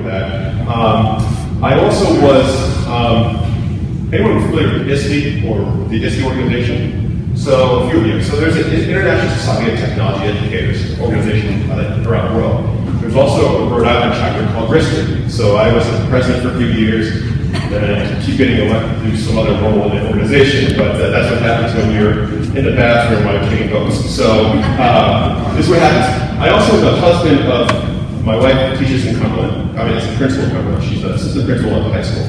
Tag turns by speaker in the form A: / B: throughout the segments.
A: that. I also was, anyone familiar with ISTE or the ISTE organization? So a few of you. So there's an International Society of Technology Educators organization around the world. There's also a Rhode Island chapter called RISC. So I was the president for a few years, and keep getting elected to do some other role in the organization, but that's what happens when you're in the bathroom while king goes. So this is what happens. I also am the husband of my wife, who teaches in Cumberland. I mean, it's a principal in Cumberland. She's an assistant principal at the high school.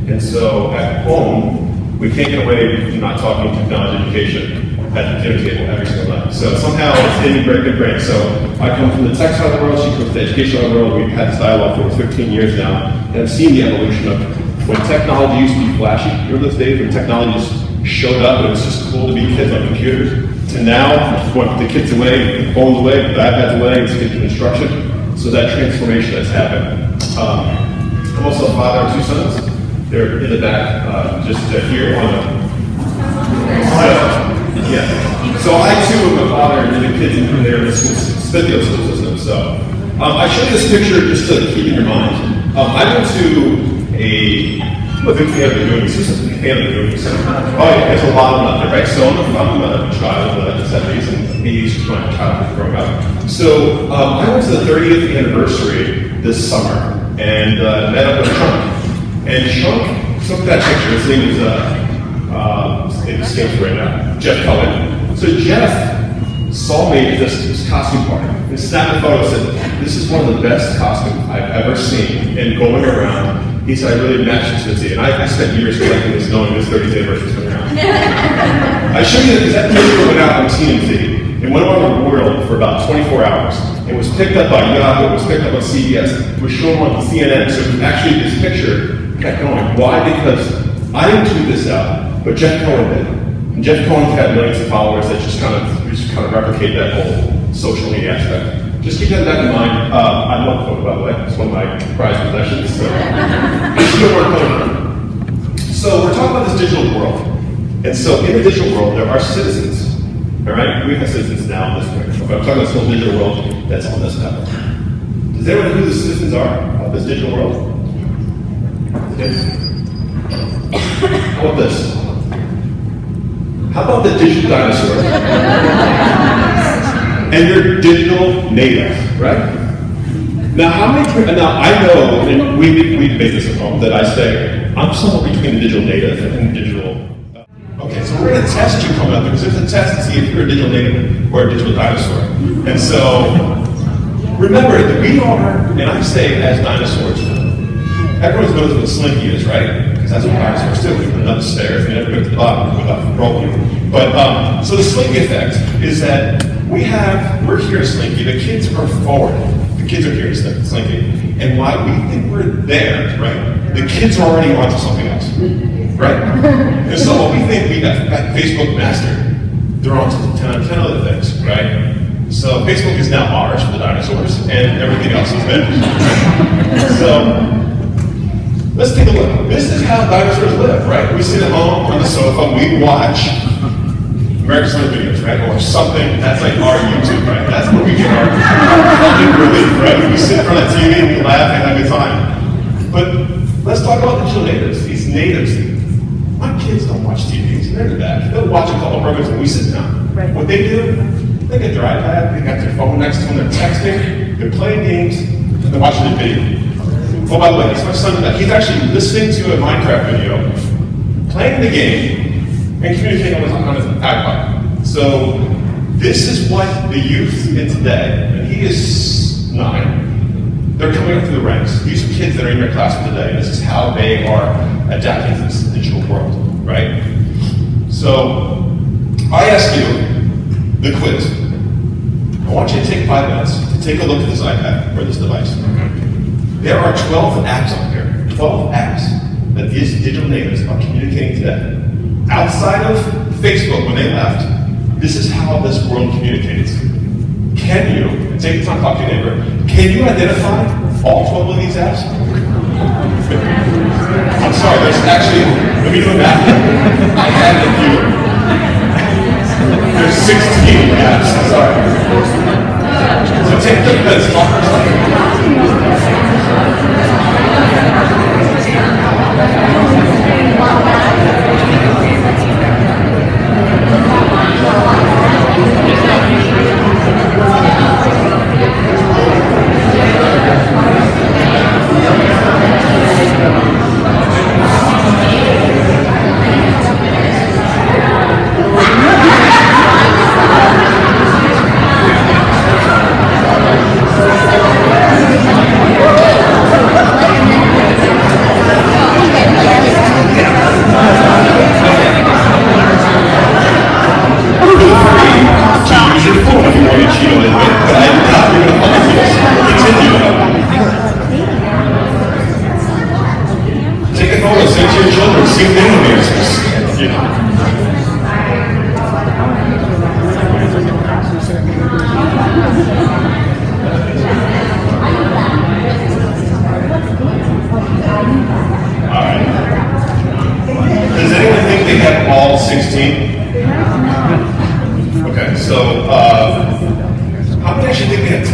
A: And so at home, we can't get away from not talking technology education at the dinner table every single night. So somehow it's in your brain. So I come from the tech side of the world, she comes from the education side of the world. We've had this dialogue for 15 years now, and I've seen the evolution of when technology used to be flashy. Remember those days when technology just showed up and it was just cool to be kids on computers? To now, when the kids away, the phones away, the iPads away, it's kids with instruction. So that transformation has happened. I'm also a father of two sons. They're in the back, just here on the. Yeah. So I too am a father, and the kids in there in the school system. So I showed you this picture just to keep in your mind. I went to I'm a big fan of the movies. Who's a big fan of the movies? Oh yeah, there's a lot of them out there, right? So I'm a child of the 70s and 80s, my childhood growing up. So I went to the 30th anniversary this summer and met up with Chunk. And Chunk took that picture. His name is, it escapes right now, Jeff Cohen. So Jeff saw me at this costume party and snapped a photo and said, "This is one of the best costumes I've ever seen." And going around, he said, "I really matched it to you." And I spent years collecting this, knowing this 30th anniversary is coming around. I showed you that because that picture went out on TNT. It went around the world for about 24 hours. It was picked up by Yahoo, it was picked up on CBS, it was shown on CNN. So actually this picture kept going. Why? Because I didn't tweet this out, but Jeff Cohen did. And Jeff Cohen's had millions of followers that just kind of replicate that whole social media aspect. Just keep that in mind. I love Cohen, by the way. It's one of my prized possessions. So it's good work, Cohen. So we're talking about this digital world. And so in the digital world, there are citizens. All right? We have citizens now in this way. But I'm talking about this whole digital world that's on this level. Does anyone know who the citizens are of this digital world? Yes. How about this? How about the digital dinosaurs? And you're digital natives, right? Now, now I know, and we debate this at home, that I say, I'm somewhere between the digital native and the digital. Okay, so we're going to test you coming up, because there's a test to see if you're a digital native or a digital dinosaur. And so, remember that we are, and I say as dinosaurs, everyone knows what a slinky is, right? Because that's what dinosaurs do. We put it up the stairs, we never go to the bottom without rolling. But, so the slinky effect is that we're here to Slinky, the kids are forward. The kids are here to Slinky. And why we think we're there, right? The kids are already onto something else, right? And so what we think we got Facebook mastered, they're onto 10 other things, right? So Facebook is now ours for the dinosaurs, and everything else is theirs. So let's take a look. This is how dinosaurs live, right? We sit at home on the sofa, we watch American Slam videos, right? Or something, that's like our YouTube, right? That's where we get our relief, right? We sit in front of the TV and we laugh and have a good time. But let's talk about digital natives, these natives. My kids don't watch TVs, they're in the back. They'll watch a couple programs when we sit down. Right. What they do, they get their iPad, they got their phone next to them, they're texting, they're playing games, and they're watching a video. Oh, by the way, that's my son, he's actually listening to a Minecraft video, playing the game, and communicating on his iPod. So this is what the youth in today, and he is 9, they're coming up through the ranks. These are kids that are in your classroom today. This is how they are adapting to this digital world, right? So I ask you the quiz. I want you to take 5 minutes to take a look at this iPad or this device. There are 12 apps on here, 12 apps that these digital natives are communicating today. Outside of Facebook, when they left, this is how this world communicates. Can you, and take the time to talk to your neighbor, can you identify all 12 of these apps? I'm sorry, there's actually, let me do the math. I had a few. There's 16 apps, sorry. So take the minutes, talk for a second.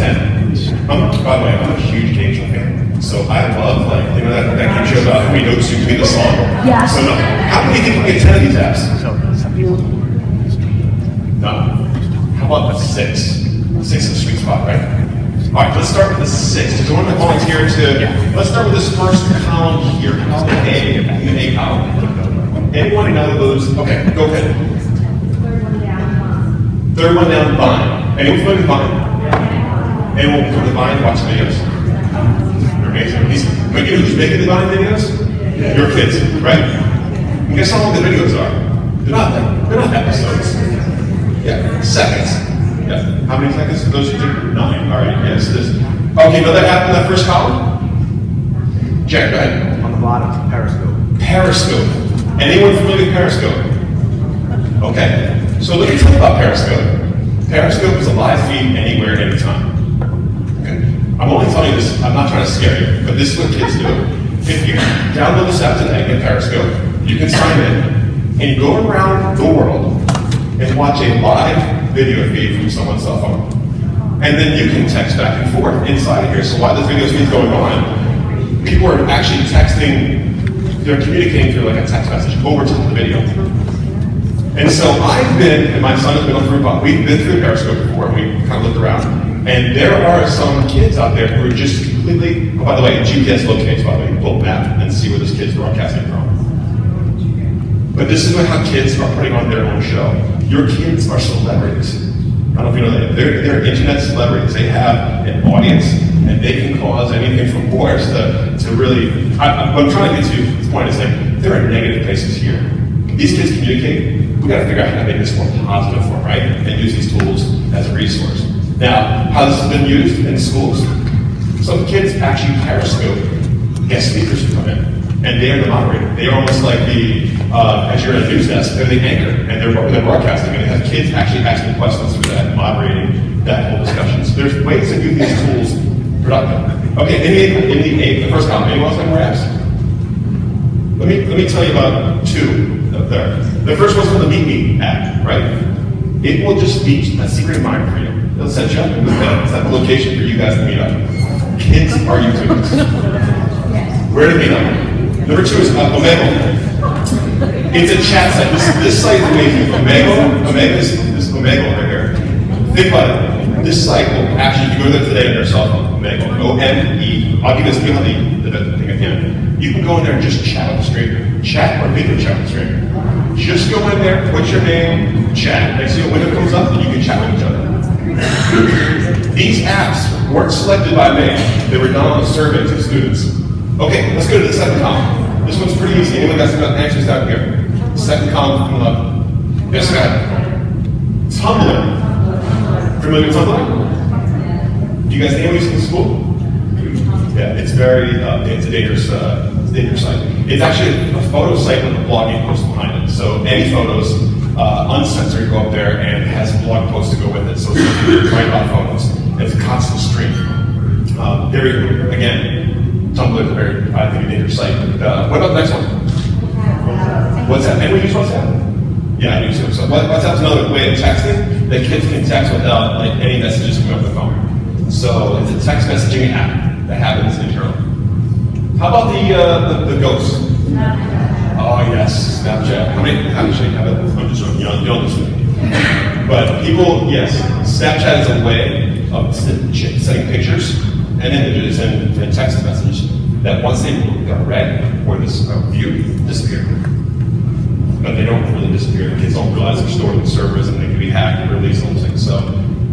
A: 10. By the way, I'm a huge game show fan. So I love, like, you know, that game show about how many notes you can be the song?
B: Yeah.
A: So no, how many think we get 10 of these apps? No. How about the 6? 6 is a sweet spot, right? All right, let's start with the 6. Does anyone volunteer to, let's start with this first column here, column A, in the A column. Anyone know those? Okay, go ahead. Third one down, Vine. Anyone familiar with Vine? Anyone from the Vine watch videos? They're amazing. But you know who's making the Vine videos? Your kids, right? And guess how long the videos are? They're not episodes. Yeah, seconds. Yeah. How many seconds do those do? 9. All right, yes, this. Okay, another app in that first column? Jack, go ahead.
C: On the bottom, Periscope.
A: Periscope. Anyone familiar with Periscope? Okay. So let me tell you about Periscope. Periscope is a live feed anywhere, anytime. Okay. I'm only telling you this, I'm not trying to scare you, but this is what kids do. If you download this app today, get Periscope, you can sign in and go around the world and watch a live video feed from someone's cell phone. And then you can text back and forth inside of here. So while this video feed is going on, people are actually texting, they're communicating through like a text message over to the video. And so I've been, and my son has been on through, we've been through Periscope before, and we kind of looked around. And there are some kids out there who are just completely, oh, by the way, GPS locates, by the way, you can pull a map and see where this kid's broadcasting from. But this is how kids are putting on their own show. Your kids are celebrities. I don't know if you know that. They're internet celebrities. They have an audience, and they can cause anything from wars to really, what I'm trying to get to this point is like, there are negative places here. These kids communicate. We got to figure out how to make this more positive for them, right? And use these tools as a resource. Now, how this has been used in schools? Some kids actually Periscope guest speakers who come in, and they are the moderator. They are almost like the, as you're at a news desk, they're the anchor, and they're broadcasting, and they have kids actually asking questions through that, moderating that whole discussion. So there's ways to do these tools productive. Okay, in the first column, anyone else have more apps? Let me tell you about 2 up there. The first one's called the Meet Me app, right? It will just be a secret admirer for you. It'll set you up with that. It's that location for you guys to meet up. Kids are YouTubers. Where to meet up? Number 2 is Omegle. It's a chat site. This site is amazing. Omegle is this Omegle right here. Think about it. This site will actually, if you go there today on your cell phone, Omegle, O-M-E, I'll give you the thing at the end. You can go in there and just chat with the stranger. Chat or video chat with the stranger. Just go in there, put your name, chat. Next thing a window comes up, and you can chat with each other. These apps weren't selected by me. They were done on a survey to students. Okay, let's go to the second column. This one's pretty easy. Anyone got some answers down here? Second column from the left. Yes, guy. Tumblr. Familiar with Tumblr? Do you guys know in school? Yeah, it's very, it's a dangerous site. It's actually a photo site with a blogging post behind it. So any photos, uncensored, go up there and it has blog posts to go with it. So it's right about photos. It's a constant stream. Again, Tumblr is a very, I think, a dangerous site. What about the next one? WhatsApp. Anyone use WhatsApp? Yeah, I use it. So WhatsApp's another way of texting that kids can text without like any messages coming up the phone. So it's a text messaging app that happens internally. How about the ghosts? Oh yes, Snapchat. How many actually have it? I'm just young, but people, yes, Snapchat is a way of sending pictures and images and text messages that once they are read or this viewed, disappear. But they don't really disappear. The kids don't realize they're stored in servers and they can be hacked and released those things. So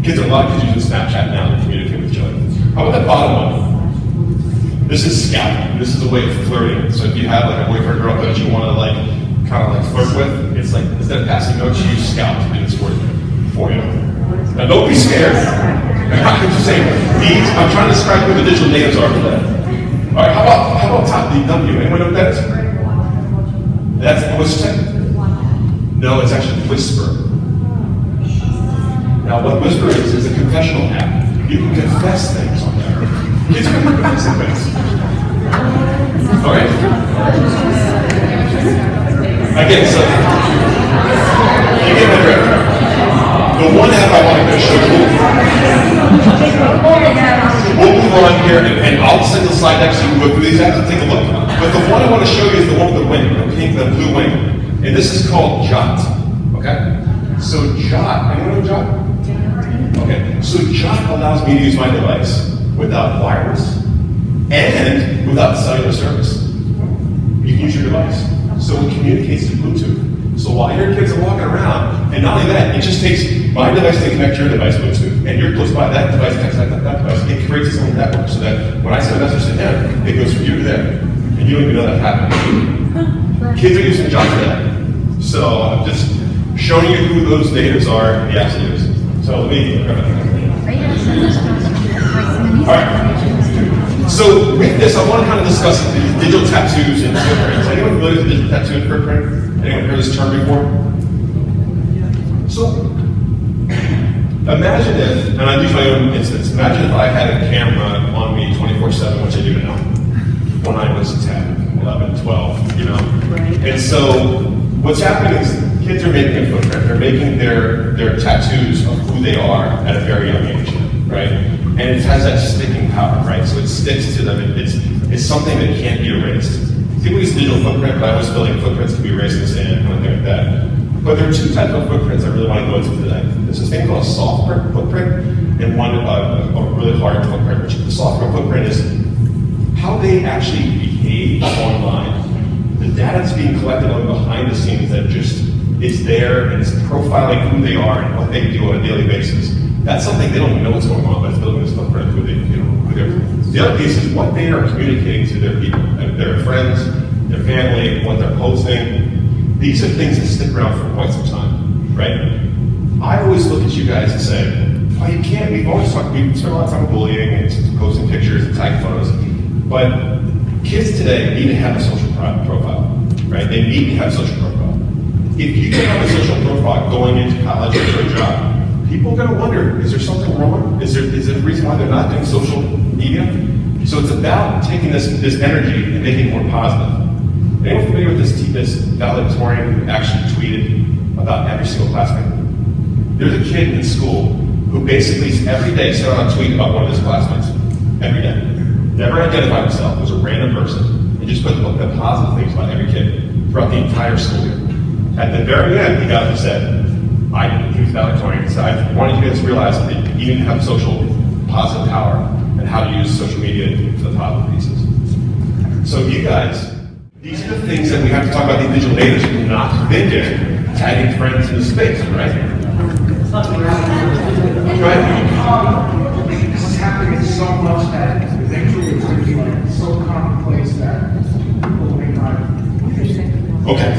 A: kids are a lot of kids using Snapchat now to communicate with each other. How about that bottom one? This is scouting. This is a way of flirting. So if you have like a boyfriend or girl that you want to like kind of like flirt with, it's like instead of passing notes, you use Scout to do this for you. Now don't be scared. I'm just saying these. I'm trying to describe who the digital natives are for that. All right. How about top DW? Anyone know what that is? That's what's it? No, it's actually Whisper. Now what Whisper is a confessional app. You can confess things on there. Kids can confess things. All right. Again, so you get my drift. The one app I wanted to show you. slide deck so you can go through these apps and take a look. But the one I want to show you is the one with the wing, the pink, the blue wing. And this is called Jot. Okay? So Jot, anyone know Jot? Okay, so Jot allows me to use my device without wireless and without cellular service. You can use your device. So it communicates through Bluetooth. So while your kids are walking around, and not only that, it just takes my device to connect your device Bluetooth, and you're close by that device, connects that device. It creates its own network so that when I send a message to him, it goes from you to them. And you don't even know that happened. Kids are using Jot for that. So I'm just showing you who those natives are and the apps they use. So let me all right. So with this, I want to kind of discuss the digital tattoos and footprints. Anyone familiar with digital tattoo and footprint? Anyone heard this term before? So imagine if, and I use my own instance, imagine if I had a camera on me 24/7, which I do now, when I was 10, 11, 12, you know? Right. And so what's happening is kids are making a footprint. They're making their tattoos of who they are at a very young age, right? And it has that sticking power, right? So it sticks to them. It's something that can't be erased. People use digital footprint, but I was feeling footprints can be erased in the sand, kind of thing like that. But there are two types of footprints I really want to go into today. There's this thing called a soft footprint and one a really hard footprint. Which the soft footprint is how they actually behave online. The data that's being collected on behind the scenes that just is there and it's profiling who they are and what they do on a daily basis. That's something they don't even know what's going on, but it's building this footprint who they, who they're. The other piece is what they are communicating to their people, their friends, their family, what they're posting. These are things that stick around for quite some time, right? I always look at you guys and say, oh, you can't. We spend a lot of time bullying and posting pictures and tagging photos, but kids today need to have a social profile, right? They need to have a social profile. If you don't have a social profile going into college or for a job, people are going to wonder, is there something wrong? Is there a reason why they're not doing social media? So it's about taking this energy and making it more positive. Anyone familiar with this valedictorian who actually tweeted about every single classmate? There's a kid in school who basically every day sent out a tweet about one of his classmates. Every day. Never identified himself as a random person. And just put the positive things about every kid throughout the entire school year. At the very end, he got up and said, he was valedictorian, and said, I wanted you guys to realize that you need to have social positive power and how to use social media for the positive pieces. So you guys, these are the things that we have to talk about these digital natives who are not thinking, tagging friends in the space, right?
B: This is happening so much that eventually it's going to be like so commonplace that people may not.
A: Okay.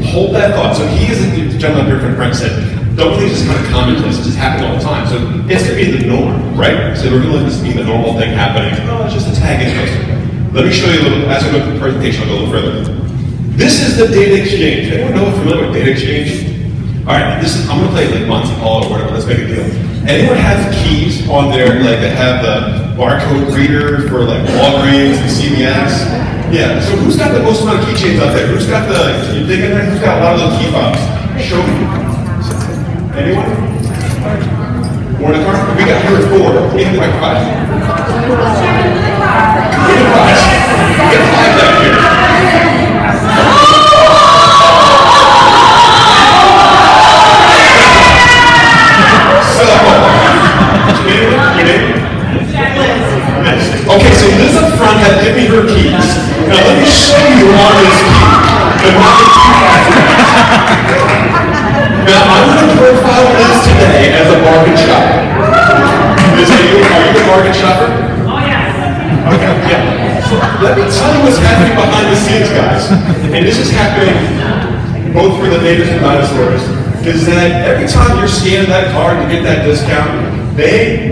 A: Hold that thought. So he is the gentleman here from France said, don't think it's just kind of commonplace, it's just happening all the time. So it's going to be the norm, right? So we're going to let this be the normal thing happening. No, it's just a tag in poster. Let me show you a little, as we go through the presentation, I'll go a little further. This is the data exchange. Anyone know familiar with data exchange? All right, this is, I'm going to play like Monty Hall or whatever, let's make a deal. Anyone has keys on their, like they have the barcode reader for like Walgreens and CVS? Yeah, so who's got the most amount of keychains out there? Who's got the, can you dig in there? Who's got a lot of those key fobs? Show me. Anyone? More in the car? We got here at 4. We have like 5. We got 5 down here. Okay, so Liz up front had given me her keys. Now let me show you Marvin's key. The Marvin key Now I'm going to profile Liz today as a bargain shopper. Liz, are you a bargain shopper?
C: Oh yes.
A: Okay, yeah. So let me tell you what's happening behind the scenes, guys. And this is happening both for the natives and dinosaurs. Is that every time you're scanning that card to get that discount,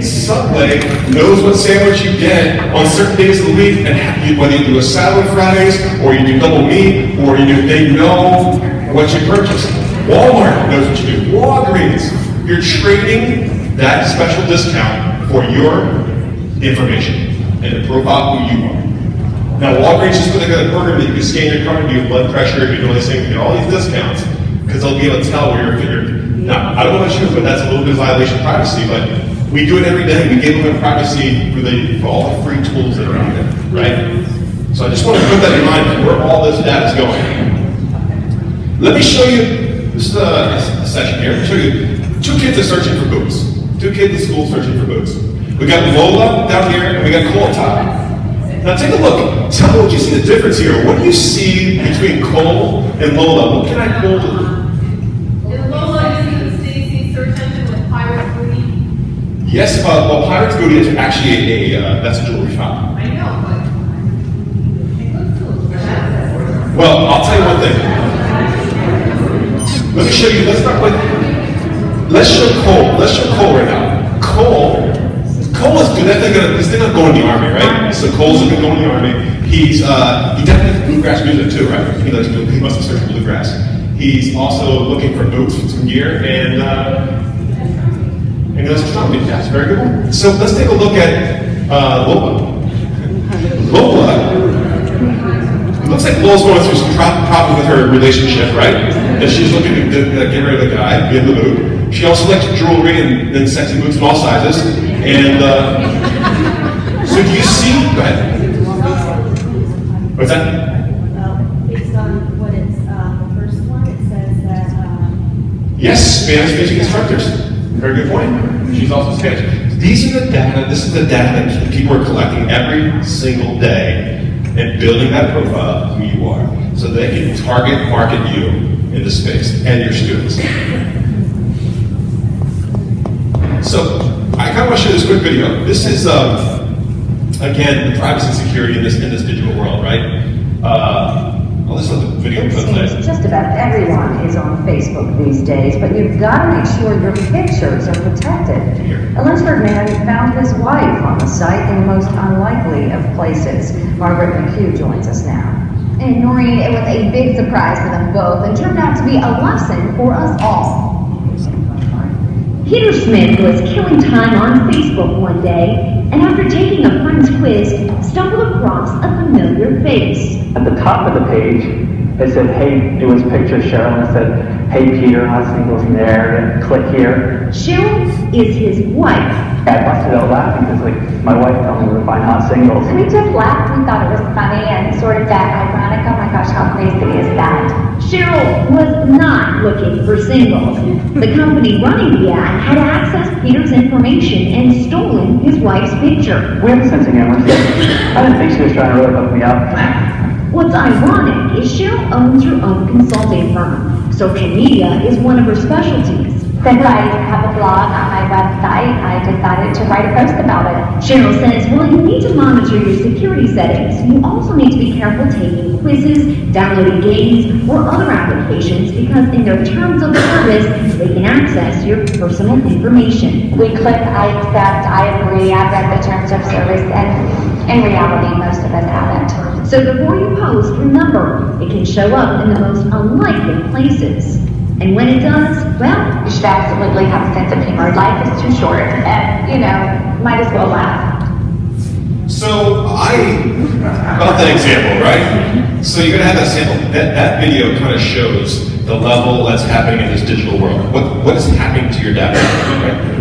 A: Subway knows what sandwich you get on certain days of the week, and whether you do a salad Fridays, or you do double meat, or they know what you purchased. Walmart knows what you do. Walgreens, you're trading that special discount for your information and to profile who you are. Now, Walgreens just put together a program that you can scan your card, do your blood pressure, if you do these things, get all these discounts, because they'll be able to tell where you're figured. Now, I don't know about you, but that's a little bit of violation of privacy, but We do it every day. We give them privacy for all the free tools that are out there, right? So I just want to put that in mind where all this data is going. Let me show you, this is a session here, I'll show you 2 kids are searching for boots. 2 kids in school searching for boots. We got Lola down here, and we got Cole up top. Now take a look. Tell me what you see the difference here. What do you see between Cole and Lola? What can I pull?
C: Is Lola using the Stacy search engine with Pirate Booty?
A: Yes, well, Pirate's Booty is actually that's a jewelry shop.
C: I know, but it looks cool.
A: Well, I'll tell you one thing. Let me show you, let's show Cole. Let's show Cole right now. Cole is good. He's thinking of going in the army, right? So Cole's going to go in the army. He definitely bluegrass music too, right? He must have searched bluegrass. He's also looking for boots, some gear, and he does astronomy. That's a very good one. So let's take a look at Lola. It looks like Lola's going through some problems with her relationship, right? And she's looking to get rid of the guy, get the boot. She also likes jewelry and sexy boots in all sizes. And so do you see? Go ahead. What's that?
D: Based on what it's the first one, it says that.
A: Yes, Spanish speaking instructors. Very good point. She's also Spanish. These are the data. This is the data that people are collecting every single day and building that profile of who you are, so they can target market you in the space and your students. So I kind of want to show this quick video. This is again the privacy and security in this digital world, right? I'll just let the video play.
E: Just about everyone is on Facebook these days, but you've got to make sure your pictures are protected. A Lynchburg man found his wife on the site in the most unlikely of places. Margaret McHugh joins us now.
F: And Noreen, it was a big surprise for them both and turned out to be a lesson for us all.
D: Peter Smith was killing time on Facebook one day, and after taking a friend's quiz, stumbled across a familiar face.
G: At the top of the page, it said, hey, it was picture Cheryl, and it said, hey Peter, hot singles in there, and click here.
D: Cheryl is his wife.
G: I busted out laughing because, like, my wife told me to find hot singles.
F: We just laughed, we thought it was funny and sort of that ironic, oh my gosh, how crazy is that?
D: Cheryl was not looking for singles. The company running the ad had accessed Peter's information and stolen his wife's picture.
G: We have a sense of humor. I didn't think she was trying to really hook me up.
D: What's ironic is Cheryl owns her own consulting firm. Social media is one of her specialties.
F: Since I have a blog on my website, I decided to write a post about it.
D: Cheryl says, well, you need to monitor your security settings. You also need to be careful taking quizzes, downloading games, or other applications because in their terms of service, they can access your personal information.
F: We click, I accept, I agree, I've read the terms of service, and in reality, most of us haven't.
D: So before you post, remember, it can show up in the most unlikely places. And when it does, well,
F: You should absolutely have a sense of humor. Life is too short, and, might as well laugh.
A: So about that example, right? So you're gonna have that sample. That video kind of shows the level that's happening in this digital world. What is happening to your data? Right?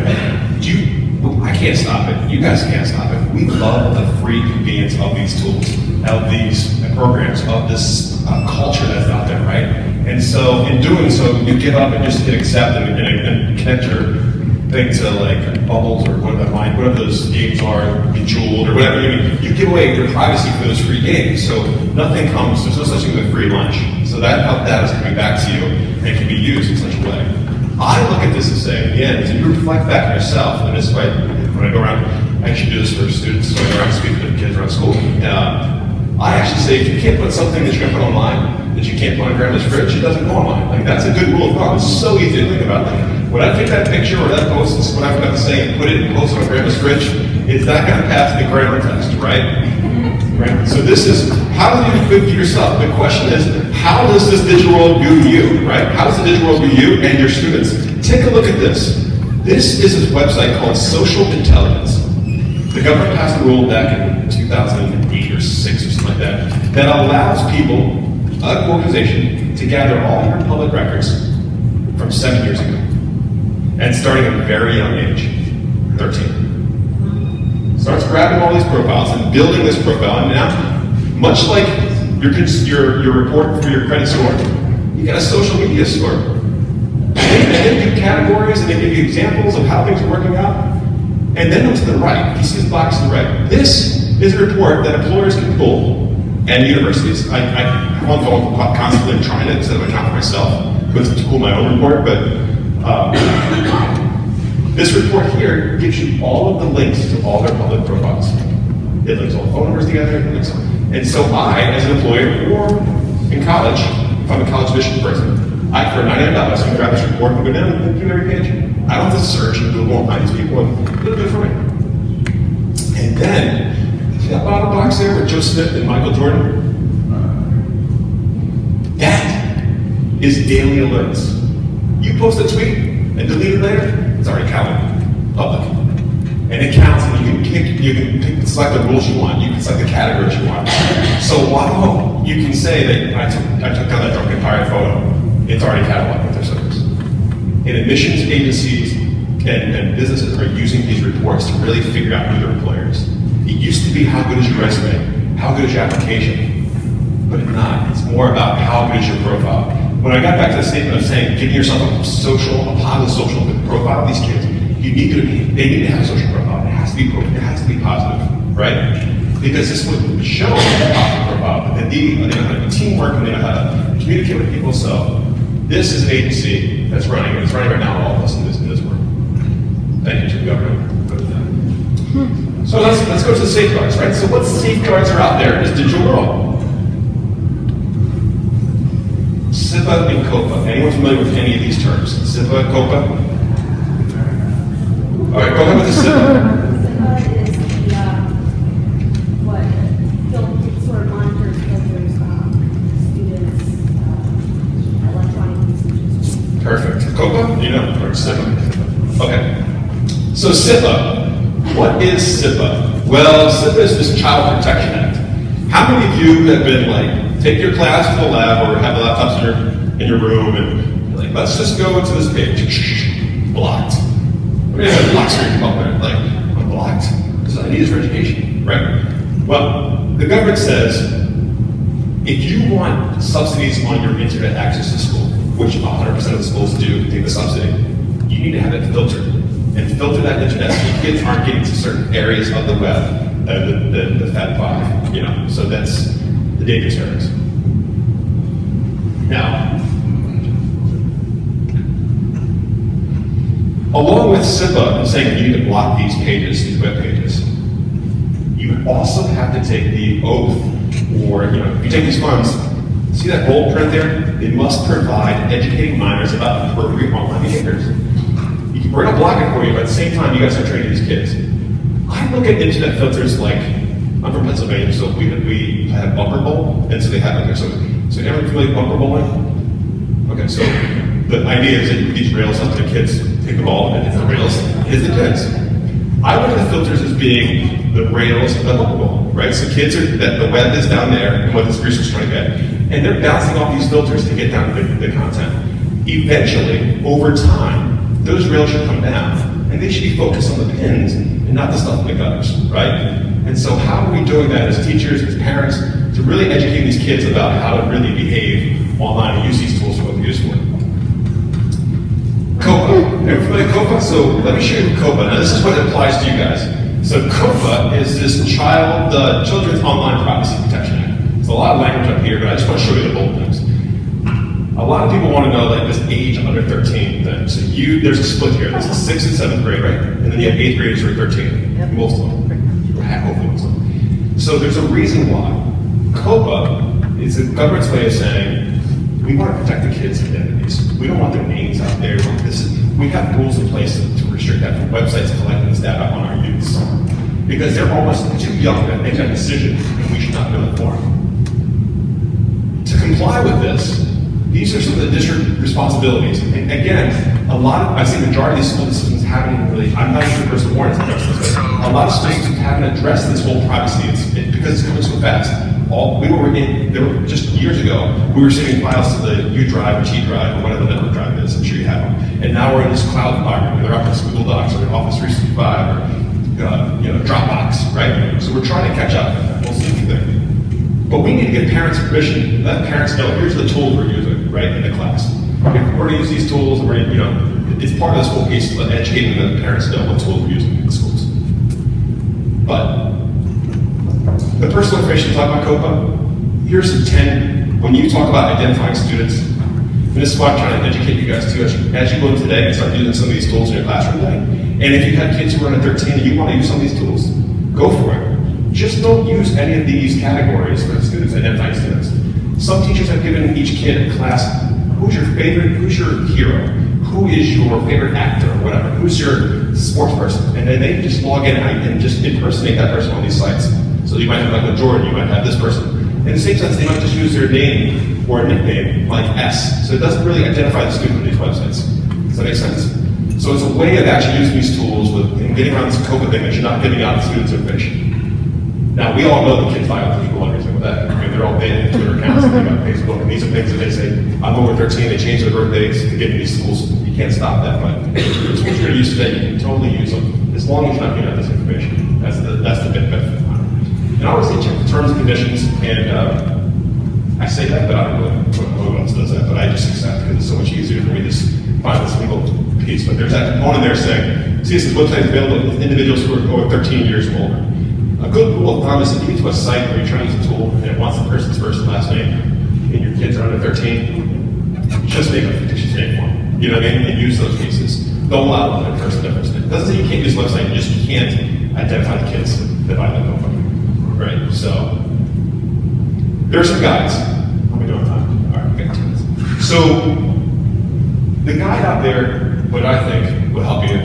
A: I can't stop it. You guys can't stop it. We love the free convenience of these tools, of these programs, of this culture that's out there, right? And so in doing so, you give up and just hit accept and connect your thing to like Bubbles or whatever those games are, Bejeweled or whatever. You give away your privacy for those free games. So nothing comes, there's no such thing as a free lunch. So that data is coming back to you and can be used in such a way. I look at this and say, yeah, if you reflect back on yourself, and this is why when I go around, I actually do this for students, so I go around and speak to the kids around school. I actually say, if you can't put something that you're gonna put online, that you can't put on grandma's fridge, it doesn't go online. Like that's a good rule of thumb. It's so easy to think about. Like, when I take that picture or that post, what I'm about to say, and put it and post it on grandma's fridge, it's not gonna pass the grammar test, right? Right? So this is, how do you do yourself? The question is, how does this digital world do you, right? How does the digital world do you and your students? Take a look at this. This is a website called Social Intelligence. The government passed a rule back in 2008 or 6 or something like that, that allows people, an organization, to gather all your public records from 7 years ago, and starting at a very young age. 13. Starts grabbing all these profiles and building this profile. And now, much like your report for your credit score, you got a social media score. And they give you categories and they give you examples of how things are working out. And then to the right, you see this box to the right. This is a report that employers can pull and universities. I'm on the phone constantly trying to set up an account for myself because to pull my own report, but this report here gives you all of the links to all their public profiles. It links all the phone numbers together, and so I, as an employer, or in college, if I'm a college admissions person, I, for $99, I can grab this report and go down and do every page. I don't have to search and Google and find these people, and it'll do it for me. And then, see that bottom box there with Joe Smith and Michael Jordan? That is daily alerts. You post a tweet and delete it later, it's already counted, public. And it counts, and you can select the rules you want, you can select the categories you want. So while you can say that I took down that drunken pirate photo, it's already cataloged with their servers. And admissions agencies and businesses are using these reports to really figure out who their employer is. It used to be how good is your resume, how good is your application, but it's not. It's more about how good is your profile. When I got back to the statement of saying, giving yourself a positive social profile of these kids, they need to have a social profile. It has to be positive, right? Because this would show a positive profile, but they know how to do teamwork and they know how to communicate with people. So this is an agency that's running, and it's running right now, all of us in this work. Thank you to the government for that. So let's go to the safeguards, right? So what safeguards are out there in this digital world? SIPA and COPA. Anyone familiar with any of these terms? SIPA, COPA? All right, go ahead with the SIPA.
C: SIPA is what sort of monitors filters students' electronic usage.
A: Perfect. COPA? You know, or SIPA? Okay. So SIPA. What is SIPA? Well, SIPA is this Child Protection Act. How many of you have been like, take your class to the lab or have laptops in your room and you're like, let's just go to this page. Blocked. I mean, I have a block screen up there. Like, I'm blocked. Because I need this for education, right? Well, the government says if you want subsidies on your internet access to school, which 100% of the schools do take the subsidy, you need to have it filtered. And filter that internet so kids aren't getting to certain areas of the web, the Fat 5, you know. So that's the dangerous areas. Now, along with SIPA and saying you need to block these pages, these web pages, you also have to take the oath, or if you take these funds, see that bold print there? They must provide educating minors about appropriate online behaviors. We're going to block it for you, but at the same time, you guys are training these kids. I look at internet filters like, I'm from Pennsylvania, so we have bumper bowl, and so they have so everyone familiar with bumper bowling? Okay, so the idea is that you teach rails up to kids, take the ball and hit the rails, hit the kids. I look at the filters as being the rails of the bumper bowl, right? So kids the web is down there, and what this research is trying to get, and they're bouncing off these filters to get down to the content. Eventually, over time, those rails should come down, and they should be focused on the pins and not the stuff in the gutters, right? And so how are we doing that as teachers, as parents, to really educate these kids about how to really behave online and use these tools for what they're used for? COPA. Everyone familiar with COPA? So let me show you COPA. Now this is what it applies to you guys. So COPA is this Children's Online Privacy Protection Act. There's a lot of language up here, but I just want to show you the bold things. A lot of people want to know like this age under 13 thing. So there's a split here. This is 6th and 7th grade, right? And then you have 8th graders who are 13. Yep. Most of them. Or hopefully most of them. So there's a reason why. COPA is the government's way of saying, we want to protect the kids' identities. We don't want their names out there. We have rules in place to restrict that from websites collecting this data on our youths. Because they're almost too young to make that decision, and we should not be informed. To comply with this, these are some of the district responsibilities. And again, I see the majority of these school systems haven't really, I'm not sure the person warned addressed this, but a lot of school systems haven't addressed this whole privacy because it's coming so fast. there were just years ago, we were saving files to the U drive or T drive or whatever the network drive is. I'm sure you have them. And now we're in this cloud environment, where they're up in Google Docs or Office 365 or Dropbox, right? So we're trying to catch up with that whole safety thing. But we need to give parents permission, let parents know, here's the tools we're using, right, in the class. If we're going to use these tools, it's part of this whole piece of educating the parents know what tools we're using in the schools. But the personal information, talk about COPA, here's the 10, when you talk about identifying students, and this is why I'm trying to educate you guys too, as you go in today and start using some of these tools in your classroom today. And if you have kids who are under 13 and you want to use some of these tools, go for it. Just don't use any of these categories for students, identifying students. Some teachers have given each kid a class, who's your favorite, who's your hero? Who is your favorite actor or whatever? Who's your sports person? And then they just log in and just impersonate that person on these sites. So you might have like a Jordan, you might have this person. In the same sense, they might just use their name or a nickname like S. So it doesn't really identify the student on these websites. Does that make sense? So it's a way of actually using these tools and getting around this COPA thing that you're not giving out the students' information. Now, we all know the kids violate people and everything with that. I mean, they're all banned in Twitter accounts and on Facebook, and these are things that they say, I'm over 13, they change their birthdays to get in these schools. You can't stop that, but the tools you're going to use today, you can totally use them, as long as you're not giving out this information. That's the big benefit. And I always say check the terms and conditions, and I say that, but I don't really know who else does that, but I just accept because it's so much easier for me to just find this legal piece. But there's that component there saying, see, this website is available to individuals who are over 13 years or older. A good rule of thumb is if you get to a site where you're trying to use a tool and it wants the person's first and last name, and your kids are under 13, just make a fictitious name for them. You know what I mean? And use those pieces. Don't allow them to first name. It doesn't say you can't use the website, you just can't identify the kids that violate COPA. Right? So, there's some guides. How are we doing time? All right, we got 2 minutes. So, the guide out there, what I think will help you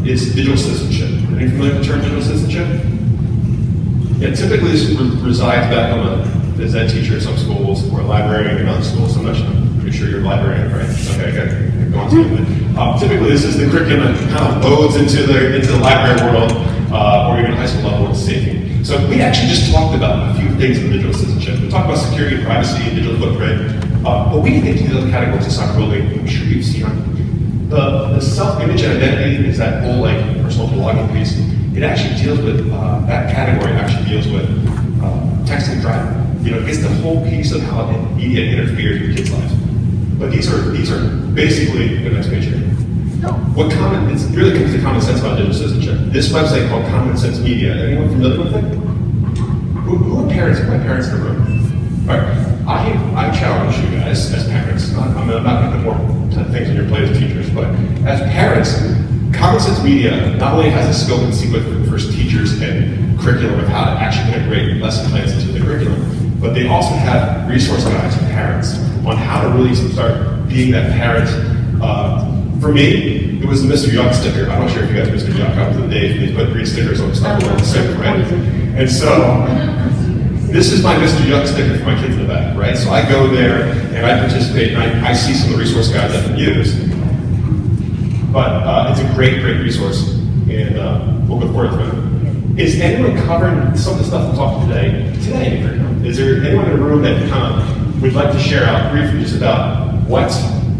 A: is digital citizenship. Are you familiar with the term digital citizenship? Yeah, typically this resides back on as ed teacher at some schools or a librarian in other schools. I'm pretty sure you're a librarian, right? Okay, good. Go on to it. Typically this is the curriculum that kind of loads into the library world or even high school level with safety. So we actually just talked about a few things in digital citizenship. We talked about security and privacy and digital footprint, but we can get into those categories to start building. I'm sure you've seen them. The self-image and identity is that whole personal blogging piece. It actually deals with, that category actually deals with texting and driving. It gets the whole piece of how media interferes with kids' lives. But these are basically, the next page here. It's really comes to common sense about digital citizenship. This website called Common Sense Media. Anyone familiar with it? Who are parents? My parents in the room. All right. I challenge you guys as parents. I'm not going to put more things on your plate as teachers, but as parents, Common Sense Media not only has a scope and sequence for teachers and curriculum of how to actually integrate lesson plans into the curriculum, but they also have resource guides for parents on how to really start being that parent. For me, it was the Mr. Young sticker. I'm not sure if you guys are Mr. Young comes of the day, they put green stickers on stuff on the sticker, right? And so, this is my Mr. Young sticker for my kids in the back, right? So I go there and I participate and I see some of the resource guides I can use. But it's a great resource, and we'll look forward to it. Is anyone covering some of the stuff we talked today? Is there anyone in the room that kind of would like to share out briefly just about what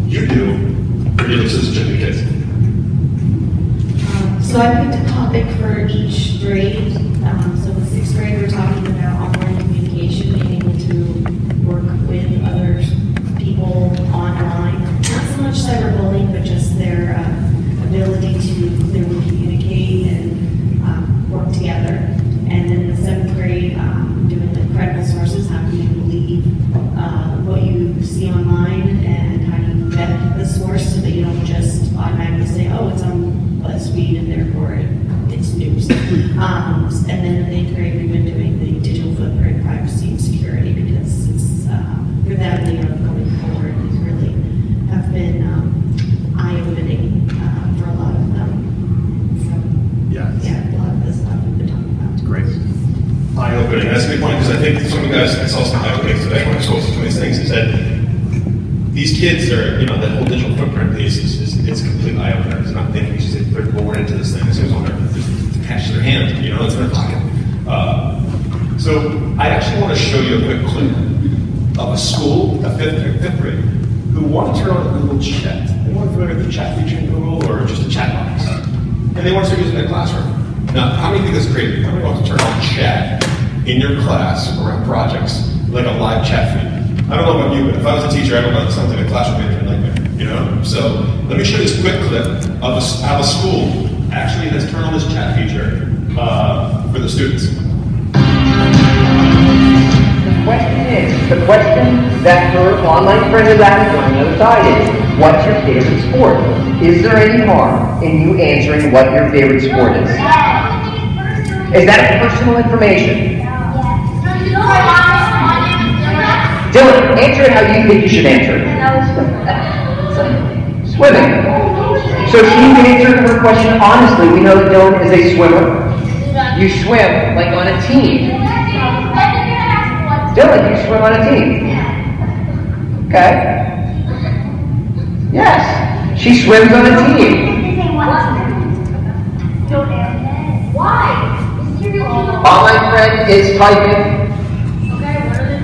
A: you do for digital citizenship in kids?
H: So I picked a topic for each grade. So in 6th grade, we're talking about online communication, being able to work with other people online. Not so much cyberbullying, but just their ability to clearly communicate and work together. And then in the 7th grade, doing the credible sources. How do you believe what you see online, and how do you vet the source so that you don't just automatically say, oh, it's on BuzzFeed and therefore it's news. And then in the 8th grade, we've been doing the digital footprint, privacy, and security, because it's for them, going forward, these really have been eye-opening for a lot of them. So, yeah, a lot of the stuff we've been talking about.
A: Great. Eye-opening. That's a good point, because I think some of you guys, I saw some eye-openings today when I spoke to some of these things, is that these kids are, that whole digital footprint piece it's a complete eye-opener. It's not thinking, it's just they're forward into this thing as soon as on their, just attached to their hand, it's in their pocket. So I actually want to show you a quick clip of a school, a fifth grade, who want to turn on a Google Chat. Anyone familiar with the chat feature in Google or just a chat box? And they want to start using it in their classroom. Now, how many think it's great? How many want to turn on chat in your class around projects, like a live chat feed? I don't know about you, but if I was a teacher, I don't know, it sounds like a classroom management nightmare, you know? So let me show you this quick clip of how a school actually has turned on this chat feature for the students.
I: The question that her online friend is asking on the other side is, what's your favorite sport? Is there any harm in you answering what your favorite sport is? Is that personal information? Dylan, answer it how you think you should answer it. Swimming. So she can answer her question honestly. We know that Dylan is a swimmer. You swim like on a team. Dylan, you swim on a team. Okay. Yes. She swims on a team.
C: Why?
I: Online friend is typing.
C: Okay, what are they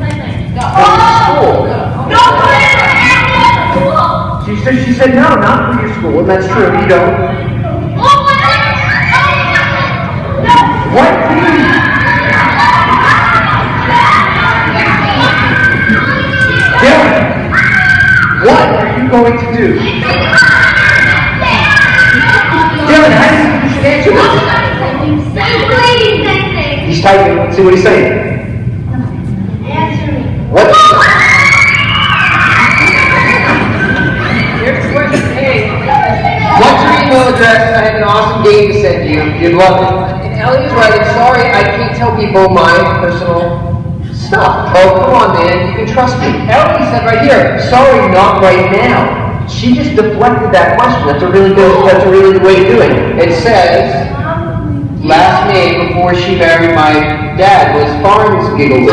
C: typing?
I: She said no, not for your school, and that's true. You don't. What? Dylan, what are you going to do? Dylan, how do you think you should answer this? He's typing. Let's see what he's saying. What? Here's the question. Hey, what's your email address? I have an awesome game to send you. You'd love it. And Ellie's writing, sorry, I can't tell people my personal stuff. Oh, come on, man. You can trust me. Ellie said right here, sorry, not right now. She just deflected that question. That's a really good way to do it. It says, last name before she married my dad was Farms Giggles.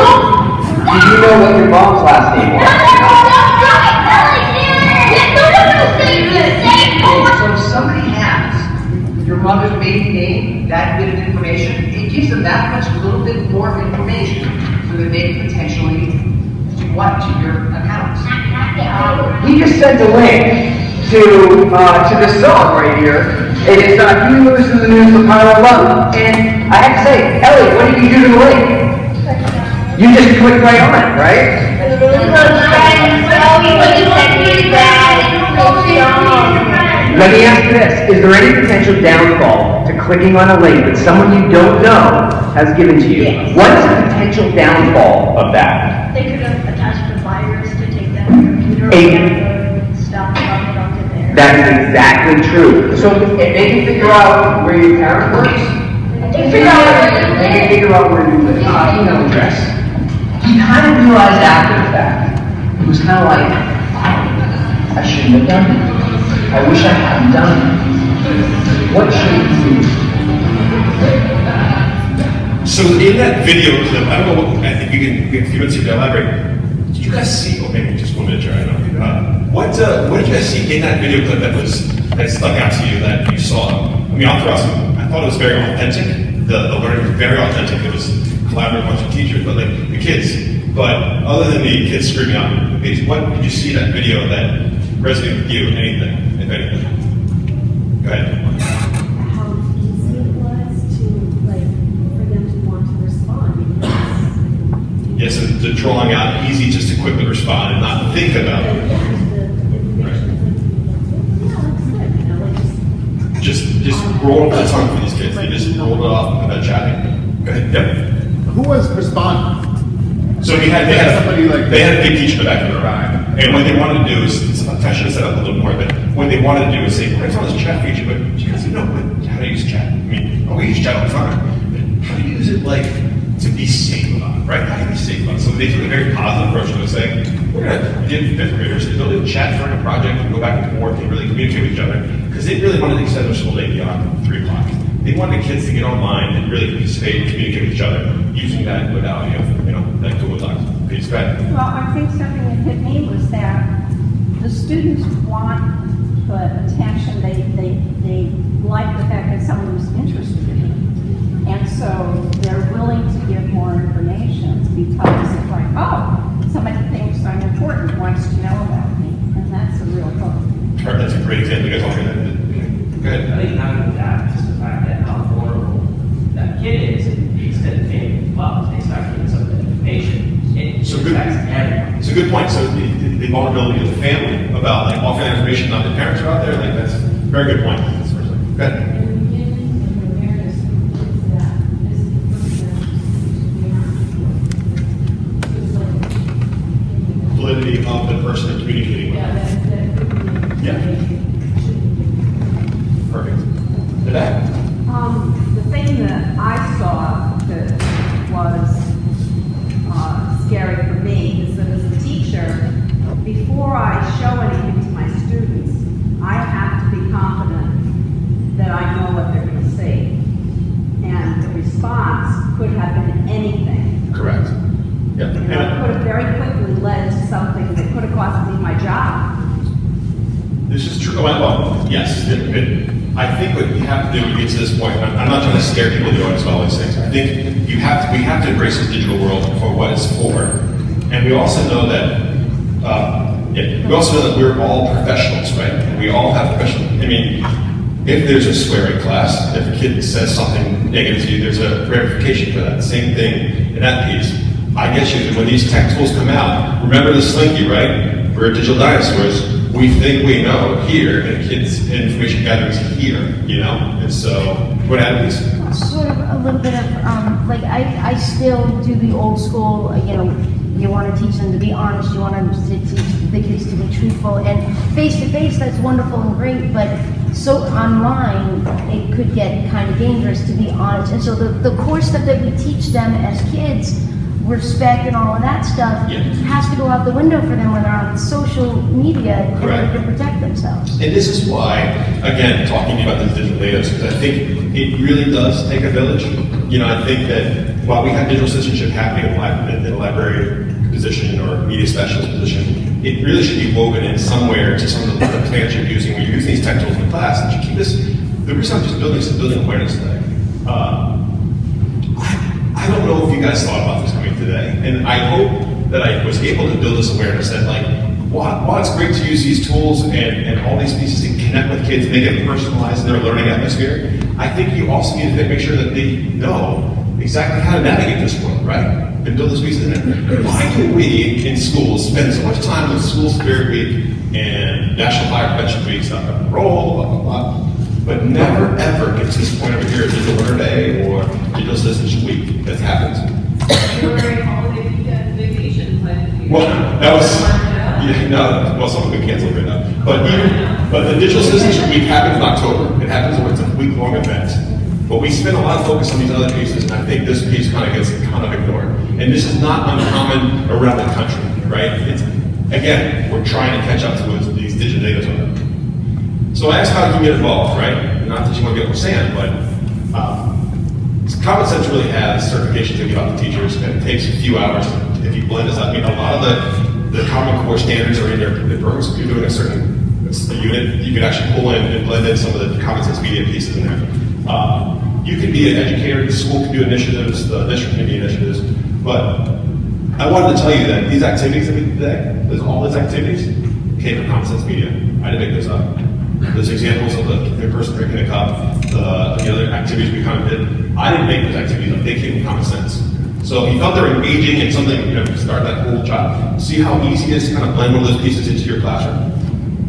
I: Did you know what your mom's last name was?
B: So if somebody has your mother's maiden name, that bit of information, it gives them that much little bit more information so that they can potentially do what to your account.
I: He just sent a link to this song right here. It is He Moves in the News for Power of Love. And I have to say, Ellie, what did you do to the link? You just clicked right on it, right? Let me ask you this. Is there any potential downfall to clicking on a link that someone you don't know has given to you?
C: Yes.
I: What is the potential downfall of that?
C: They could have attached a virus to take that computer and stuff up to there.
I: That is exactly true. So if they can figure out where your parent works, they can figure out where you live, email address. He kind of realized after the fact. He was kind of like, I shouldn't have done it. I wish I hadn't done it. What should he do?
A: So in that video clip, I don't know what, I think we have a few minutes here to elaborate. Did you guys see, or maybe just 1 minute, I don't know. What did you guys see in that video clip that stuck out to you, that you saw? I mean, I'll throw out some, I thought it was very authentic. The learning was very authentic. It was collaborative with a bunch of teachers, but like the kids. But other than the kids screaming out, what did you see in that video that resonated with you? Anything, if anything? Go ahead.
J: How easy it was to, like, for them to want to respond.
A: Yes, and the drawing out easy just to quickly respond and not think about it. Just roll the tongue for these kids. They just rolled it off without chatting. Go ahead. Yep.
K: Who was responding?
A: So they had a big teacher in the back of their eye. And what they wanted to do is, I should have set up a little more, but what they wanted to do is say, we're going to tell this chat feature, but do you guys know how to use chat? I mean, we use chat all the time, but how do you use it like to be safe about it, right? How do you be safe about it? So they took a very positive approach to it, saying, we're going to give fifth graders the ability to chat during a project and go back and forth and really communicate with each other, because they really wanted to extend their school day beyond 3 o'clock. They wanted kids to get online and really participate and communicate with each other using that modality of, that Google Docs. Please go ahead.
J: Well, I think something that hit me was that the students want the attention. They like the fact that someone was interested in them. And so they're willing to give more information.
L: kid is and the extended family as well. They start getting some of that information. It affects everyone.
A: It's a good point. So the vulnerability of the family about like offering information not the parents are out there, like that's a very good point. Okay. Validity of the person they're communicating with. Yeah. Perfect. Did that?
J: The thing that I saw that was scary for me is that as a teacher, before I show anything to my students, I have to be confident that I know what they're going to see. And the response could have been anything.
A: Correct. Yeah.
J: You know, it could have very quickly led to something that could have cost me my job.
A: This is true. Well, yes. I think what we have to do to get to this point, I'm not trying to scare people into doing all these things. I think we have to embrace this digital world for what it's for. And we also know that we're all professionals, right? We all have professional. I mean, if there's a swearing class, if a kid says something negative to you, there's a verification for that. Same thing in that piece. I get you. When these tech tools come out, remember the Slinky, right? We're digital dinosaurs. We think we know here, and kids' information gathering is here, you know? And so, what happens?
M: Sort of a little bit of, like, I still do the old school, you know, you want to teach them to be honest, you want to teach the kids to be truthful, and face-to-face, that's wonderful and great, but so online, it could get kind of dangerous, to be honest. And so the core stuff that we teach them as kids, respect and all of that stuff, has to go out the window for them when they're on social media in order to protect themselves.
A: And this is why, again, talking about these digital natives, because I think it really does take a village. You know, I think that while we have digital citizenship happening in a library position or media specialist position, it really should be woven in somewhere to some of the plans you're using when you're using these tech tools in class. And you keep this, the reason I'm just building is building awareness today. I don't know if you guys thought about this coming today, and I hope that I was able to build this awareness that, like, while it's great to use these tools and all these pieces to connect with kids, make it personalized in their learning atmosphere, I think you also need to make sure that they know exactly how to navigate this world, right? And build those pieces in it. Why can we in schools spend so much time with School Spirit Week and National Fire Prevention Week, stuff on roll, blah, blah, blah, but never ever get to this point over here, Digital Learner Day or Digital Citizenship Week that happens. Well, that was, well, some of it canceled right now. But the Digital Citizenship Week happens in October. It happens when it's a week-long event. But we spend a lot of focus on these other pieces, and I think this piece kind of gets ignored. And this is not uncommon around the country, right? It's, again, we're trying to catch up to what these digital natives are. So I asked how you can get involved, right? Not that you want to get more sand, but Common Sense really has certifications they give out to teachers, and it takes a few hours if you blend this up. I mean, a lot of the Common Core standards are in their programs. If you're doing a unit, you can actually pull in and blend in some of the Common Sense media pieces in there. You can be an educator, the school can do initiatives, the district can do initiatives, but I wanted to tell you that these activities that we did today, all those activities, came from Common Sense Media. I didn't make those up. There's examples of the person drinking a cup, the other activities we kind of did. I didn't make those activities up, they came from Common Sense. So if you felt they're engaging in something, you know, start that whole job. See how easy it is to kind of blend one of those pieces into your classroom.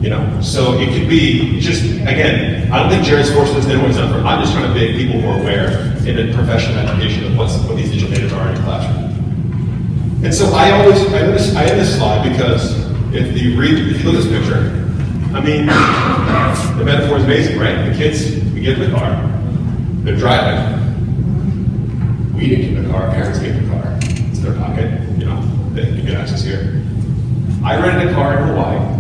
A: You know, so it could be just, again, I don't think Jerry's forced this, anyone's done for. I'm just trying to make people more aware in the professional education of what these digital natives are in your classroom. And so I end this slide because if you look at this picture, I mean, the metaphor is amazing, right? The kids, we get in the car, they're driving. We didn't get in the car, parents get in the car. It's their pocket, you know, they can get access here. I rented a car in Hawaii.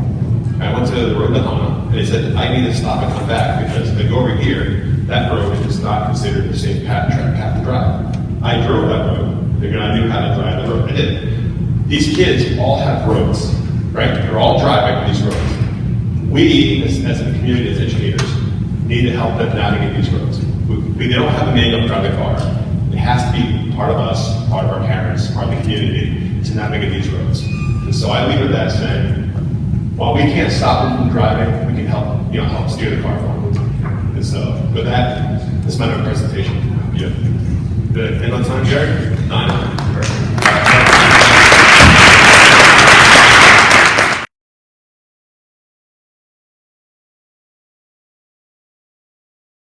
A: I went to the road in Lahana, and they said, I need to stop and come back because if I go over here, that road is not considered the safe path to drive. I drove that road because I knew how to drive the road. I did. These kids all have roads, right? They're all driving these roads. We, as a community, as educators, need to help them navigate these roads. They don't have a manual to drive the car. It has to be part of us, part of our parents, part of the community to navigate these roads. And so I leave with that saying, while we can't stop them from driving, we can help steer the car forward. And so with that, this is my presentation. Yeah. Good. And on time, Jared? 9.